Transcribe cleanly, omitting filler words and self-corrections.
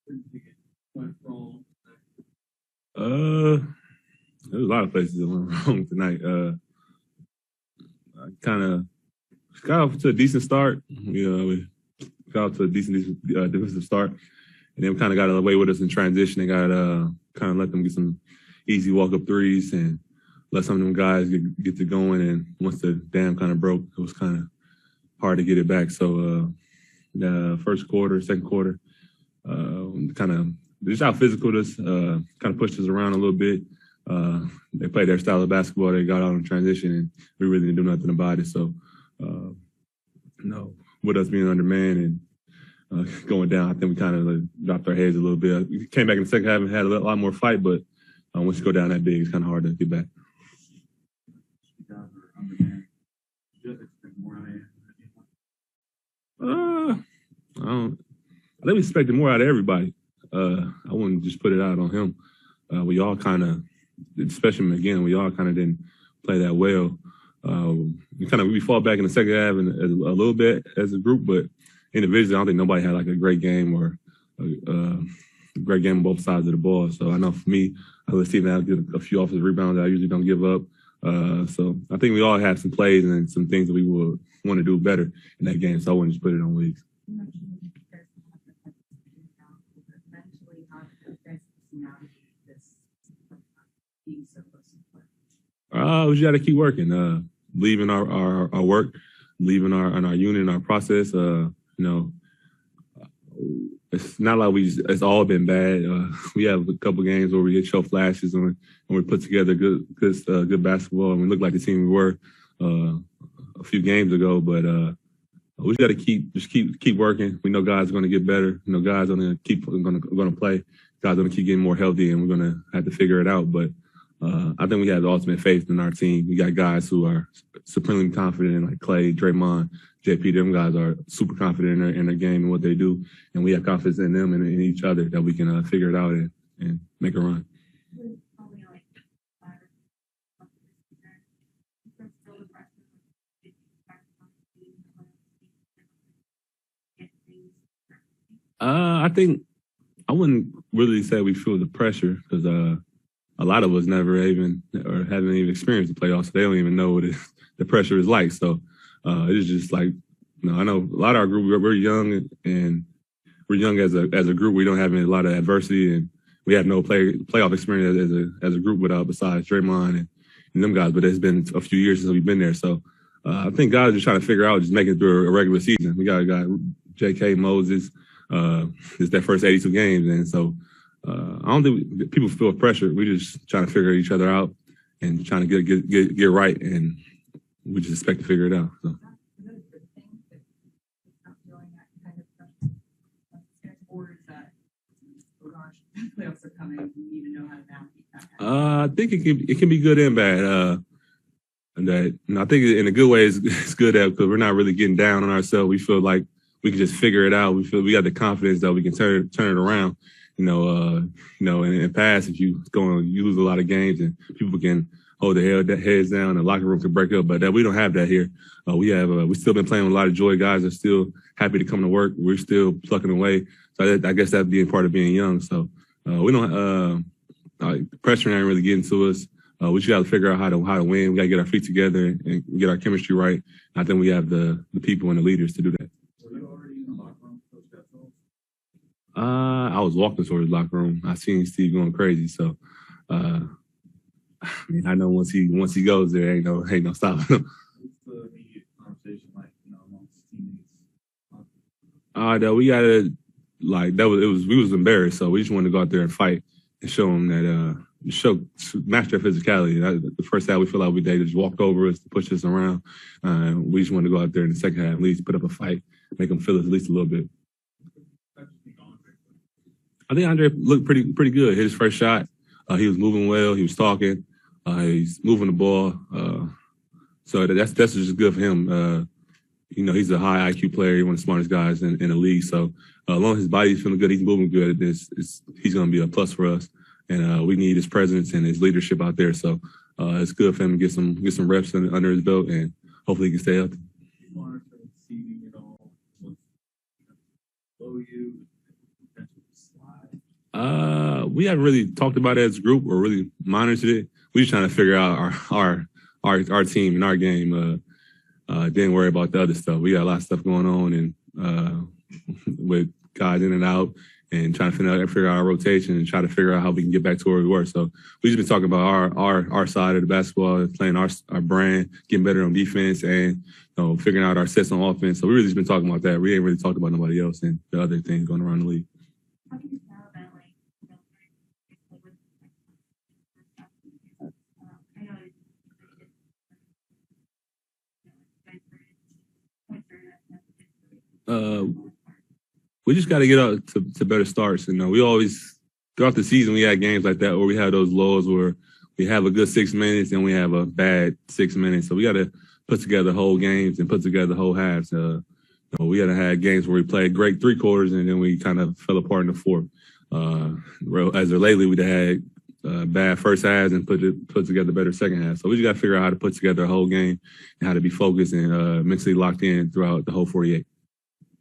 There's a lot of places that went wrong tonight. I kind of got off to a decent start. We got off to a decent defensive start, and then we kind of got away with us in transition. They got kind of let them get some easy walk-up threes and let some of them guys get to going. And once the dam kind of broke, it was kind of hard to get it back. So the first quarter, second quarter, kind of just out physical us, kind of pushed us around a little bit. They played their style of basketball. They got out in transition, and we really didn't do nothing about it. So, with us being undermanned and going down, I think we kind of dropped our heads a little bit. We came back in the second half and had a lot more fight, but once you go down that big, it's kind of hard to get back. I think we expected more out of everybody. I wouldn't just put it out on him. We all kind of, especially again, we all kind of didn't play that well. We fought back in the second half and a little bit as a group, but individually, I don't think nobody had like a great game or a great game on both sides of the ball. So I know for me, I would see that I get a few offensive rebounds that I usually don't give up. So I think we all have some plays and some things that we would want to do better in that game. So I wouldn't just put it on Wiggs. We just got to keep working, believe in our work, believe in our unit and our process. It's not like it's all been bad. We have a couple games where we show flashes and we put together good basketball, and we look like the team we were a few games ago. But we got to keep working. We know guys are going to get better. You know, guys are going to play. Guys are going to keep getting more healthy, and we're going to have to figure it out. But I think we have the ultimate faith in our team. We got guys who are supremely confident in, like Clay, Draymond, JP. Them guys are super confident in their game and what they do, and we have confidence in them and in each other that we can figure it out and make a run. I think I wouldn't really say we feel the pressure because a lot of us never even or haven't even experienced the playoffs. So they don't even know what the pressure is like. So it's just like, I know a lot of our group, we're young and we're young as a group. We don't have a lot of adversity and we have no playoff experience as a group besides Draymond and them guys. But it's been a few years since we've been there. So I think guys are just trying to figure out just making it through a regular season. We got J.K. Moses. It's their first 82 games. And so I don't think people feel pressure. We're just trying to figure each other out and trying to get right. And we just expect to figure it out. So. Playoffs are coming. You need to know how to navigate that. I think it can be good and bad. I think in a good way it's good because we're not really getting down on ourselves. We feel like we can just figure it out. We feel we got the confidence that we can turn it around. In the past, if you lose a lot of games and people can hold their heads down, the locker room can break up. But we don't have that here. We still been playing with a lot of joy. Guys are still happy to come to work. We're still plucking away. So I guess that'd be a part of being young. So we don't pressure ain't really getting to us. We just got to figure out how to win. We got to get our feet together and get our chemistry right. I think we have the people and the leaders to do that. Were you already in the locker room, Coach Gatto? I was walking towards the locker room. I seen Steve going crazy. So I know once he goes there, ain't no stopping him. What's the immediate conversation like, amongst teammates? We gotta we was embarrassed, so we just wanted to go out there and fight and show them that match their physicality. The first half we feel like they just walked over us to push us around. We just wanted to go out there in the second half at least put up a fight, make them feel us at least a little bit. I think Andre looked pretty good. Hit his first shot. He was moving well. He was talking. He's moving the ball. So that's just good for him. He's a high IQ player. He's one of the smartest guys in the league. So as long as his body's feeling good, he's moving good. He's going to be a plus for us. And we need his presence and his leadership out there. So it's good for him to get some reps under his belt, and hopefully he can stay healthy. Seeing it all, below you, potential slide. We haven't really talked about it as a group or really monitored it. We just trying to figure out our team and our game. Didn't worry about the other stuff. We got a lot of stuff going on and with guys in and out and trying to figure out our rotation and try to figure out how we can get back to where we were. So we just been talking about our side of the basketball, playing our brand, getting better on defense, and figuring out our sets on offense. So we really just been talking about that. We ain't really talked about nobody else and the other things going around the league. How do you tell that, like, I know we just got to get out to better starts. We always, throughout the season, we had games like that where we have those lows where we have a good 6 minutes and we have a bad 6 minutes. So we got to put together whole games and put together whole halves. We got to have games where we played great 3 quarters and then we kind of fell apart in the fourth. As of lately, we had bad first halves and put together better second half. So we just got to figure out how to put together a whole game and how to be focused and mentally locked in throughout the whole 48.